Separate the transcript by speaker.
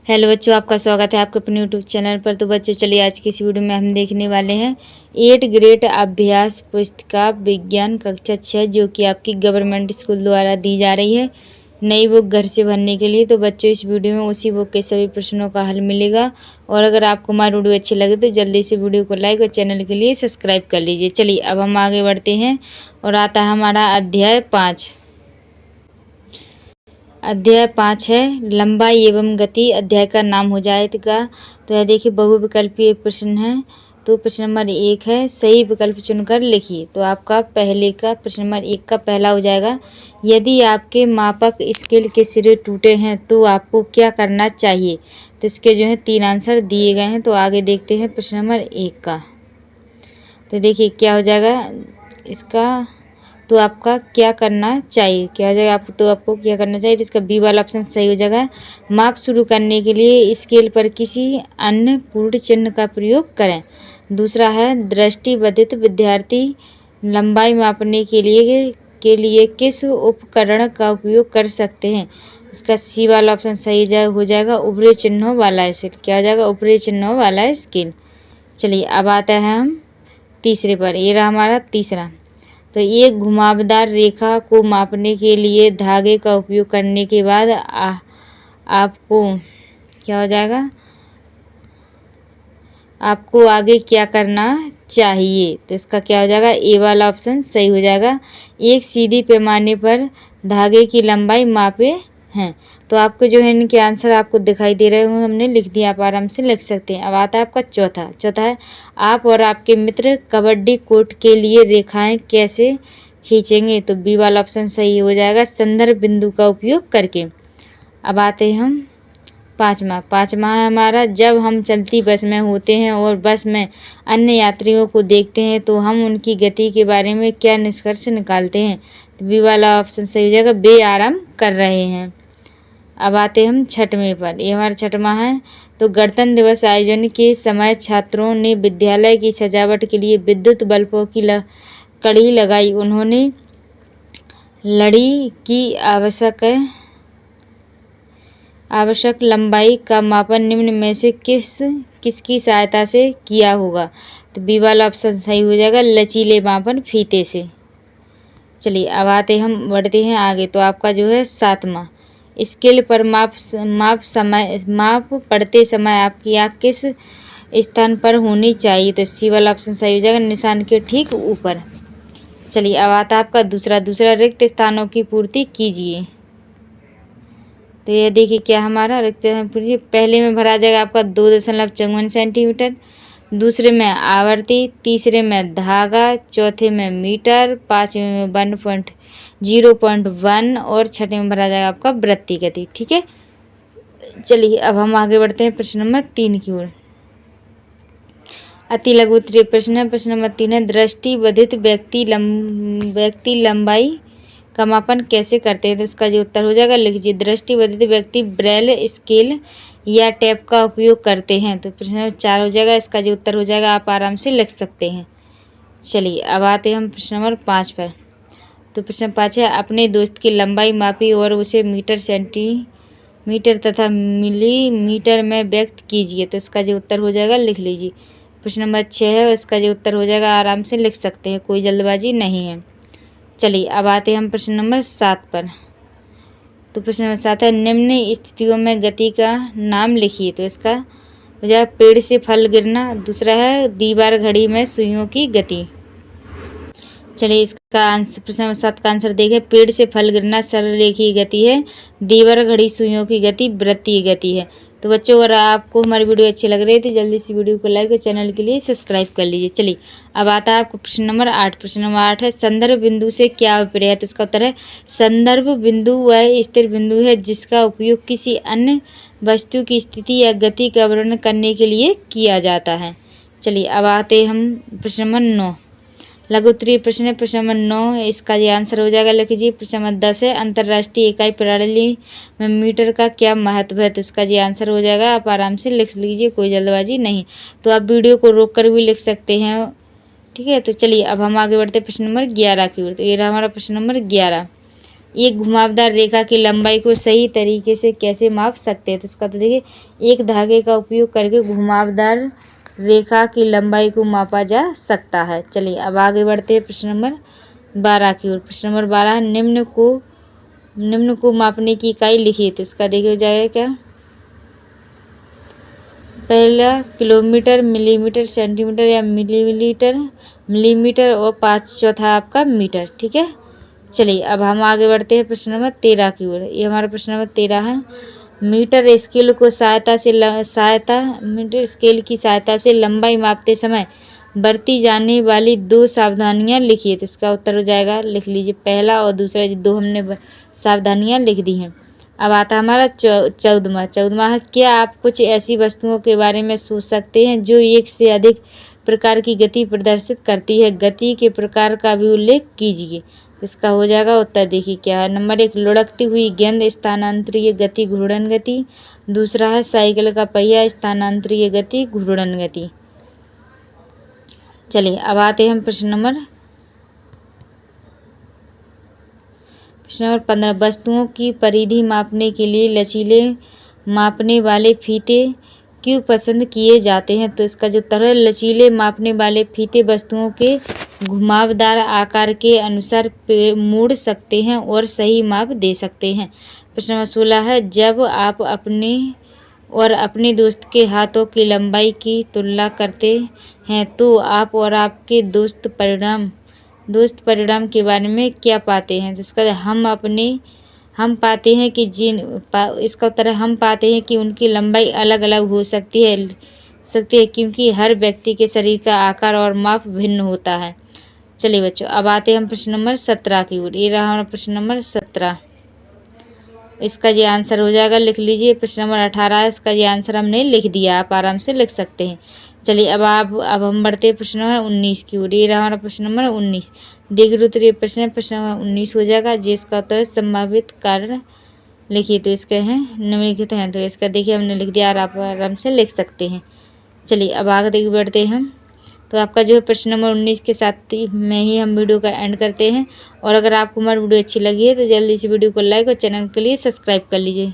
Speaker 1: Hello बच्चों, आपका स्वागत है आपके अपने यूट्यूब चैनल पर। तो बच्चों चलिए आज की इस वीडियो में हम देखने वाले हैं 8 ग्रेड अभ्यास पुस्तिका विज्ञान कक्षा 6 जो कि आपकी गवर्नमेंट स्कूल द्वारा दी जा रही है नई बुक घर से भरने के लिए। तो बच्चों इस वीडियो में उसी बुक के सभी प्रश्नों का हल मिलेगा। और अगर आपको हमारी वीडियो अच्छी लगे तो जल्दी से वीडियो को लाइक और चैनल के लिए सब्सक्राइब कर लीजिए। चलिए अब हम आगे बढ़ते हैं और आता है हमारा अध्याय 5। अध्याय 5 है लंबाई एवं गति। अध्याय का नाम हो जाएगा। तो यह देखिए बहुविकल्पीय प्रश्न है। तो प्रश्न नंबर 1 है सही विकल्प चुनकर लिखिए। तो आपका पहले का प्रश्न नंबर 1 का पहला हो जाएगा, यदि आपके मापक स्केल के सिरे टूटे हैं तो आपको क्या करना चाहिए। तो इसके जो है 3 आंसर दिए गए हैं। तो आगे देखते हैं प्रश्न नंबर 1 का। तो देखिए क्या हो जाएगा इसका, तो आपका क्या करना चाहिए, क्या हो जाएगा आपको क्या करना चाहिए। तो इसका बी वाला ऑप्शन सही हो जाएगा। माप शुरू करने के लिए स्केल पर किसी अन्य पूर्ण चिन्ह का प्रयोग करें। दूसरा है दृष्टिबाधित विद्यार्थी लंबाई मापने के लिए किस उपकरण का उपयोग कर सकते हैं। इसका सी वाला ऑप्शन सही हो जाएगा ऊपरी चिन्हों वाला स्केल। क्या हो जाएगा ऊपरी चिन्हों वाला स्केल। चलिए अब आता है हम तीसरे पर। ये रहा हमारा तीसरा। तो एक घुमावदार रेखा को मापने के लिए धागे का उपयोग करने के बाद आपको क्या हो जाएगा, आपको आगे क्या करना चाहिए। तो इसका क्या हो जाएगा ए वाला ऑप्शन सही हो जाएगा। एक सीधी पैमाने पर धागे की लंबाई मापे हैं। तो आपको जो है इनके आंसर आपको दिखाई दे रहे होंगे, हमने लिख दिया, आप आराम से लिख सकते हैं। अब आता है आपका चौथा है आप और आपके मित्र कबड्डी कोर्ट के लिए रेखाएं कैसे खींचेंगे। तो बी वाला ऑप्शन सही हो जाएगा संदर्भ बिंदु का उपयोग करके। अब आते हैं हम पाँचवा है हमारा, जब हम चलती बस में होते हैं और बस में अन्य यात्रियों को देखते हैं तो हम उनकी गति के बारे में क्या निष्कर्ष निकालते हैं। तो बी वाला ऑप्शन सही हो जाएगा वे आराम कर रहे हैं। अब आते हम छठवें पर। ये हमारा छठवां है। तो गणतंत्र दिवस आयोजन के समय छात्रों ने विद्यालय की सजावट के लिए विद्युत बल्बों की कड़ी लगाई। उन्होंने लड़ी की आवश्यक लंबाई का मापन निम्न में से किसकी सहायता से किया होगा। तो बी वाला ऑप्शन सही हो जाएगा लचीले मापन फीते से। चलिए अब आते हम बढ़ते हैं आगे। तो आपका जो है सातवां, स्केल पर माप पढ़ते समय आपकी आँख किस स्थान पर होनी चाहिए। तो सी वाला ऑप्शन सही हो जाएगा निशान के ठीक ऊपर। चलिए अब आता है आपका दूसरा रिक्त स्थानों की पूर्ति कीजिए। तो ये देखिए क्या हमारा रिक्त स्थान पूर्ति, पहले में भरा जाएगा आपका 2.54 सेंटीमीटर, दूसरे में आवर्ती, तीसरे में धागा, चौथे में मीटर, पाँचवें में 0.1 और छठे में भरा जाएगा आपका वृत्तीय गति। ठीक है, चलिए अब हम आगे बढ़ते हैं प्रश्न नंबर 3 की ओर। अति लघु उत्तरीय प्रश्न है। प्रश्न नंबर 3 है दृष्टिबाधित व्यक्ति लंबाई का मापन कैसे करते हैं। तो इसका जो उत्तर हो जाएगा लिखिए दृष्टिबाधित व्यक्ति ब्रेल स्केल या टेप का उपयोग करते हैं। तो प्रश्न नंबर 4 हो जाएगा। इसका जो उत्तर हो जाएगा आप आराम से लिख सकते हैं। चलिए अब आते हैं हम प्रश्न नंबर 5 पर। तो प्रश्न 5 है अपने दोस्त की लंबाई मापी और उसे मीटर, सेंटीमीटर तथा मिलीमीटर में व्यक्त कीजिए। तो इसका जो उत्तर हो जाएगा लिख लीजिए। प्रश्न नंबर 6 है, इसका जो उत्तर हो जाएगा आराम से लिख सकते हैं, कोई जल्दबाजी नहीं है। चलिए अब आते हैं हम प्रश्न नंबर 7 पर। तो प्रश्न नंबर 7 है निम्न स्थितियों में गति का नाम लिखिए। तो इसका हो जाएगा पेड़ से फल गिरना, दूसरा है दीवार घड़ी में सुइयों की गति। चलिए इसका आंसर प्रश्न नंबर 7 का आंसर देखें। पेड़ से फल गिरना सरल रेखीय गति है, दीवार घड़ी सुइयों की गति वृत्तीय गति है। तो बच्चों अगर आपको हमारी वीडियो अच्छी लग रही है तो जल्दी से वीडियो को लाइक और चैनल के लिए सब्सक्राइब कर लीजिए। चलिए अब आता है आपको प्रश्न नंबर 8। प्रश्न नंबर 8 है संदर्भ बिंदु से क्या अभिप्राय है। तो इसका उत्तर है संदर्भ बिंदु वह स्थिर बिंदु है जिसका उपयोग किसी अन्य वस्तु की स्थिति या गति का वर्णन करने के लिए किया जाता है। चलिए अब आते हम प्रश्न नंबर 9, लघु उत्तरीय प्रश्न है। प्रश्न नंबर 9 इसका ये आंसर हो जाएगा लिख लीजिए। प्रश्न नंबर 10 है अंतर्राष्ट्रीय इकाई प्रणाली में मीटर का क्या महत्व है। तो इसका ये आंसर हो जाएगा, आप आराम से लिख लीजिए, कोई जल्दबाजी नहीं। तो आप वीडियो को रोक कर भी लिख सकते हैं। ठीक है, तो चलिए अब हम आगे बढ़ते हैं प्रश्न नंबर 11 की ओर। तो ये रहा हमारा प्रश्न नंबर 11। एक घुमावदार रेखा की लंबाई को सही तरीके से कैसे माप सकते हैं? तो इसका तो देखिए, एक धागे का उपयोग करके घुमावदार रेखा की लंबाई को मापा जा सकता है। चलिए अब आगे बढ़ते हैं प्रश्न नंबर 12 की ओर। प्रश्न नंबर 12, निम्न को मापने की इकाई लिखिए। तो इसका देखिए हो जाएगा क्या? पहला किलोमीटर, मिलीमीटर, सेंटीमीटर या मिलीमीटर और चौथा आपका मीटर। ठीक है, चलिए अब हम आगे बढ़ते हैं प्रश्न नंबर 13 की ओर। ये हमारा प्रश्न नंबर 13 है। मीटर स्केल की सहायता से लंबाई मापते समय बरती जाने वाली 2 सावधानियां लिखिए। तो इसका उत्तर हो जाएगा, लिख लीजिए, पहला और दूसरा, 2 हमने सावधानियां लिख दी हैं। अब आता है हमारा 14वां है, क्या आप कुछ ऐसी वस्तुओं के बारे में सोच सकते हैं जो एक से अधिक प्रकार की गति प्रदर्शित करती है? गति के प्रकार का भी उल्लेख कीजिए। इसका हो जाएगा उत्तर, देखिए क्या है। नंबर 1, लुढ़कती हुई गेंद, स्थानांतरीय गति, घूर्णन गति। दूसरा है साइकिल का पहिया, स्थानांतरीय गति, घूर्णन गति। चलिए अब आते हैं हम प्रश्न नंबर 15, वस्तुओं की परिधि मापने के लिए लचीले मापने वाले फीते क्यों पसंद किए जाते हैं? तो इसका जो उत्तर है, लचीले मापने वाले फीते वस्तुओं के घुमावदार आकार के अनुसार मोड़ सकते हैं और सही माप दे सकते हैं। प्रश्न नंबर 16 है, जब आप अपने दोस्त के हाथों की लंबाई की तुलना करते हैं तो आप और आपके दोस्त परिणाम के बारे में क्या पाते हैं? तो इसका हम पाते हैं कि इसका उत्तर है, हम पाते हैं कि उनकी लंबाई अलग अलग हो सकती है क्योंकि हर व्यक्ति के शरीर का आकार और माप भिन्न होता है। चलिए बच्चों, अब आते हैं हम प्रश्न नंबर 17 की ओर। ये रहा हमारा प्रश्न नंबर 17। इसका ये आंसर हो जाएगा, लिख लीजिए। प्रश्न नंबर 18 है, इसका ये आंसर हमने लिख दिया, आप आराम से लिख सकते हैं। चलिए अब हम बढ़ते हैं प्रश्न नंबर 19 की ओर। ये रहा हमारा प्रश्न नंबर 19। देखिए उत्तरीय प्रश्न नंबर 19 हो जाएगा, जिसका उत्तर संभावित कारण लिखिए। तो इसके हैं निम्नलिखित हैं। तो इसका देखिए हमने लिख दिया और आप आराम से लिख सकते हैं। चलिए अब आगे देखिए बढ़ते हैं हम। तो आपका जो है प्रश्न नंबर 19 के साथ में ही हम वीडियो का एंड करते हैं। और अगर आपको हमारी वीडियो अच्छी लगी है तो जल्दी से वीडियो को लाइक और चैनल के लिए सब्सक्राइब कर लीजिए।